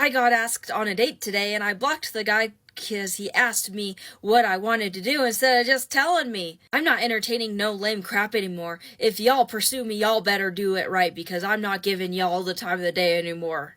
I got asked on a date today and I blocked the guy because he asked me what I wanted to do instead of just telling me. I'm not entertaining no lame crap anymore. If y'all pursue me, y'all better do it right because I'm not giving y'all the time of the day anymore.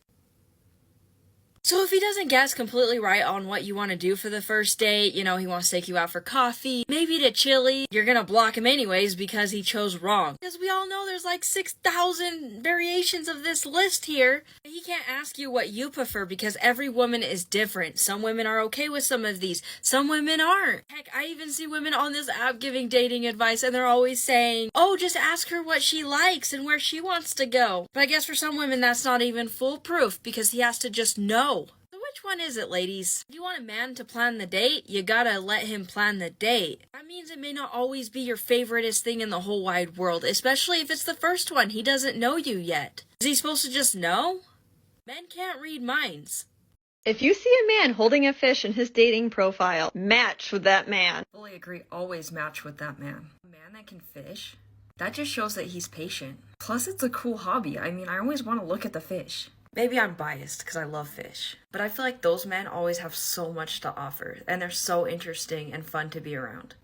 So if he doesn't guess completely right on what you want to do for the first date, he wants to take you out for coffee, maybe to chili, you're gonna block him anyways because he chose wrong. Because we all know there's like 6,000 variations of this list here. He can't ask you what you prefer because every woman is different. Some women are okay with some of these, some women aren't. Heck, I even see women on this app giving dating advice and they're always saying, oh, just ask her what she likes and where she wants to go. But I guess for some women that's not even foolproof because he has to just know. So which one is it, ladies? If you want a man to plan the date, you gotta let him plan the date. That means it may not always be your favoriteest thing in the whole wide world, especially if it's the first one. He doesn't know you yet. Is he supposed to just know? Men can't read minds. If you see a man holding a fish in his dating profile, match with that man. Fully agree, always match with that man. A man that can fish? That just shows that he's patient. Plus, it's a cool hobby. I mean, I always want to look at the fish. Maybe I'm biased because I love fish, but I feel like those men always have so much to offer, and they're so interesting and fun to be around.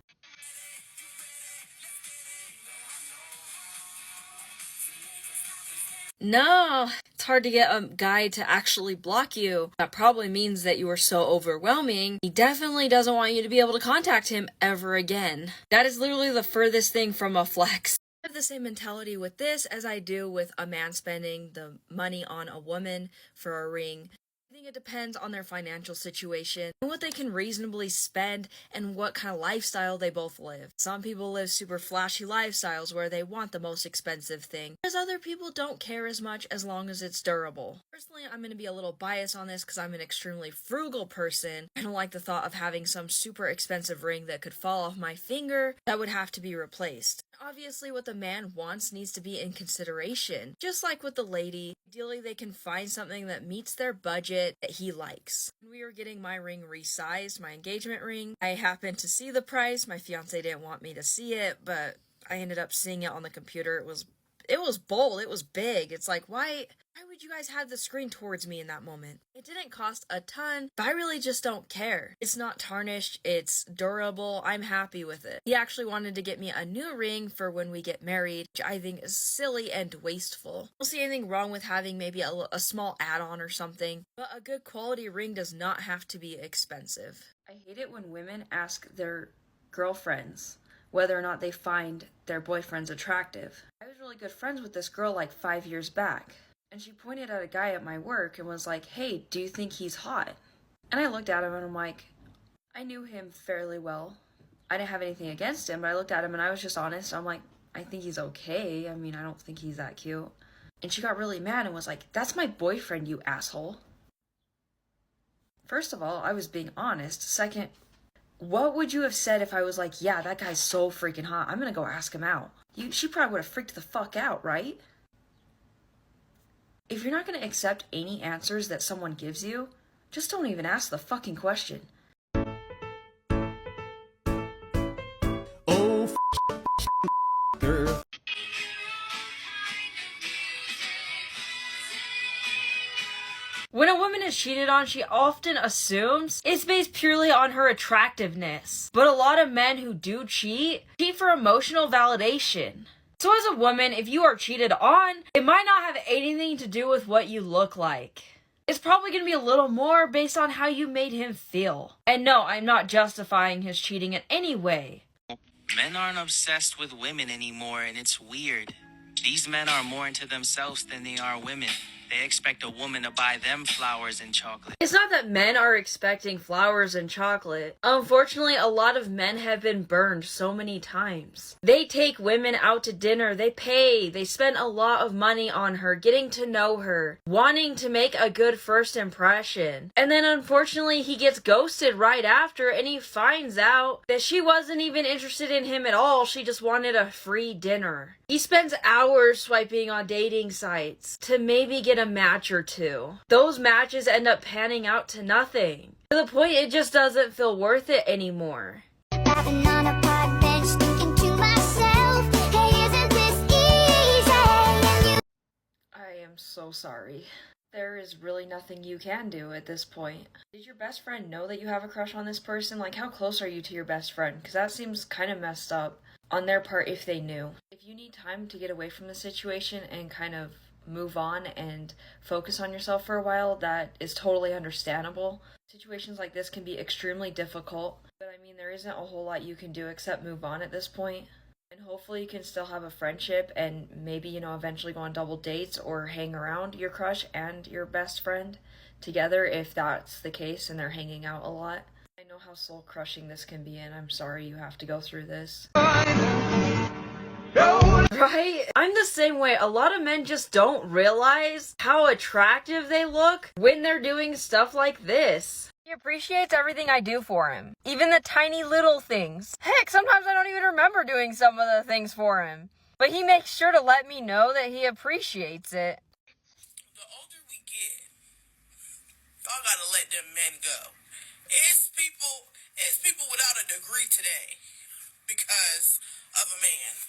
No, it's hard to get a guy to actually block you. That probably means that you are so overwhelming. He definitely doesn't want you to be able to contact him ever again. That is literally the furthest thing from a flex. I have the same mentality with this as I do with a man spending the money on a woman for a ring. I think it depends on their financial situation and what they can reasonably spend and what kind of lifestyle they both live. Some people live super flashy lifestyles where they want the most expensive thing, whereas other people don't care as much as long as it's durable. Personally, I'm going to be a little biased on this because I'm an extremely frugal person. I don't like the thought of having some super expensive ring that could fall off my finger that would have to be replaced. Obviously, what the man wants needs to be in consideration. Just like with the lady, ideally they can find something that meets their budget that he likes. When we were getting my ring resized, my engagement ring, I happened to see the price. My fiance didn't want me to see it, but I ended up seeing it on the computer. It was bold, it was big. It's like, why would you guys have the screen towards me in that moment? It didn't cost a ton, but I really just don't care. It's not tarnished, it's durable, I'm happy with it. He actually wanted to get me a new ring for when we get married, which I think is silly and wasteful. I don't see anything wrong with having maybe a small add-on or something, but a good quality ring does not have to be expensive. I hate it when women ask their girlfriends whether or not they find their boyfriends attractive. I was really good friends with this girl like 5 years back, and she pointed at a guy at my work and was like, hey, do you think he's hot? And I looked at him and I'm like, I knew him fairly well. I didn't have anything against him, but I looked at him and I was just honest. I'm like, I think he's okay. I mean, I don't think he's that cute. And she got really mad and was like, that's my boyfriend, you asshole. First of all, I was being honest. Second, what would you have said if I was like, yeah, that guy's so freaking hot, I'm gonna go ask him out? She probably would have freaked the fuck out, right? If you're not gonna accept any answers that someone gives you, just don't even ask the fucking question. Oh, girl. When a woman is cheated on, she often assumes it's based purely on her attractiveness. But a lot of men who do cheat for emotional validation. So as a woman, if you are cheated on, it might not have anything to do with what you look like. It's probably going to be a little more based on how you made him feel. And no, I'm not justifying his cheating in any way. Men aren't obsessed with women anymore, and it's weird. These men are more into themselves than they are women. They expect a woman to buy them flowers and chocolate. It's not that men are expecting flowers and chocolate. Unfortunately, a lot of men have been burned so many times. They take women out to dinner, they pay, they spend a lot of money on her, getting to know her, wanting to make a good first impression. And then unfortunately, he gets ghosted right after and he finds out that she wasn't even interested in him at all, she just wanted a free dinner. He spends hours swiping on dating sites to maybe get a match or two. Those matches end up panning out to nothing. To the point it just doesn't feel worth it anymore. Rapping on a park bench, thinking to myself, hey, isn't this easy? I am so sorry. there is really nothing you can do at this point. Did your best friend know that you have a crush on this person? Like, how close are you to your best friend? Because that seems kind of messed up on their part if they knew. If you need time to get away from the situation and kind of move on and focus on yourself for a while, that is totally understandable. Situations like this can be extremely difficult, but I mean, there isn't a whole lot you can do except move on at this point. And hopefully you can still have a friendship and maybe, eventually go on double dates or hang around your crush and your best friend together if that's the case and they're hanging out a lot. I know how soul crushing this can be, and I'm sorry you have to go through this. Right? I'm the same way. A lot of men just don't realize how attractive they look when they're doing stuff like this. He appreciates everything I do for him. Even the tiny little things. Heck, sometimes I don't even remember doing some of the things for him. But he makes sure to let me know that he appreciates it. The older we get, y'all gotta let them men go. It's people without a degree today because of a man.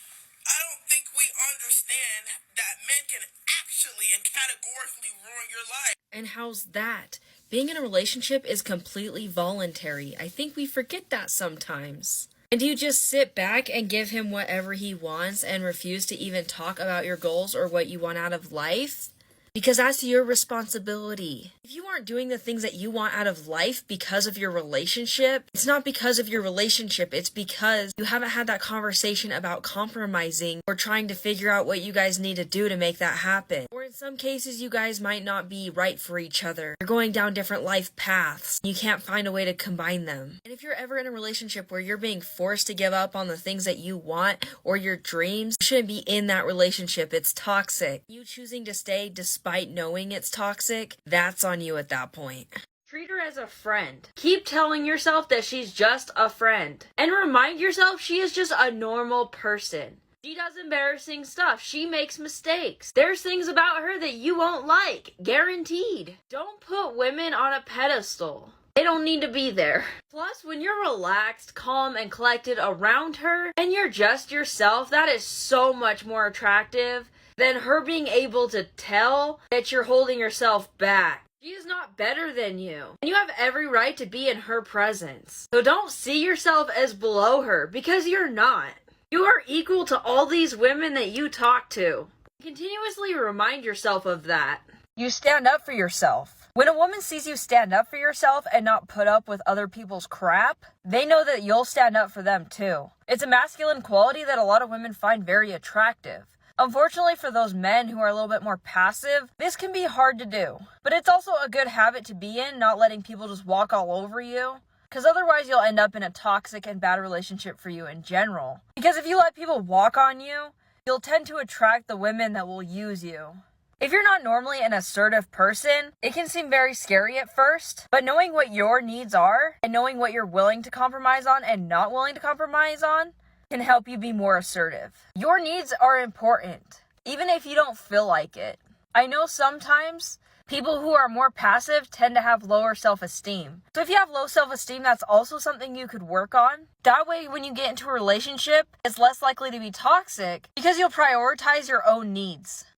I don't think we understand that men can actually and categorically ruin your life. And how's that? Being in a relationship is completely voluntary. I think we forget that sometimes. And do you just sit back and give him whatever he wants and refuse to even talk about your goals or what you want out of life? Because that's your responsibility. If you aren't doing the things that you want out of life because of your relationship, it's not because of your relationship, it's because you haven't had that conversation about compromising or trying to figure out what you guys need to do to make that happen. Or in some cases, you guys might not be right for each other. You're going down different life paths. You can't find a way to combine them. And if you're ever in a relationship where you're being forced to give up on the things that you want or your dreams, you shouldn't be in that relationship. It's toxic. You choosing to stay despite knowing it's toxic, that's on you at that point. Treat her as a friend. Keep telling yourself that she's just a friend. And remind yourself she is just a normal person. She does embarrassing stuff. She makes mistakes. There's things about her that you won't like. Guaranteed. Don't put women on a pedestal. They don't need to be there. Plus, when you're relaxed, calm, and collected around her, and you're just yourself, that is so much more attractive than her being able to tell that you're holding yourself back. She is not better than you, and you have every right to be in her presence. So don't see yourself as below her, because you're not. You are equal to all these women that you talk to. Continuously remind yourself of that. You stand up for yourself. When a woman sees you stand up for yourself and not put up with other people's crap, they know that you'll stand up for them too. It's a masculine quality that a lot of women find very attractive. Unfortunately for those men who are a little bit more passive, this can be hard to do. But it's also a good habit to be in, not letting people just walk all over you. Because otherwise you'll end up in a toxic and bad relationship for you in general. Because if you let people walk on you, you'll tend to attract the women that will use you. If you're not normally an assertive person, it can seem very scary at first, but knowing what your needs are and knowing what you're willing to compromise on and not willing to compromise on can help you be more assertive. Your needs are important, even if you don't feel like it. I know sometimes people who are more passive tend to have lower self-esteem. So if you have low self-esteem, that's also something you could work on. That way, when you get into a relationship, it's less likely to be toxic because you'll prioritize your own needs.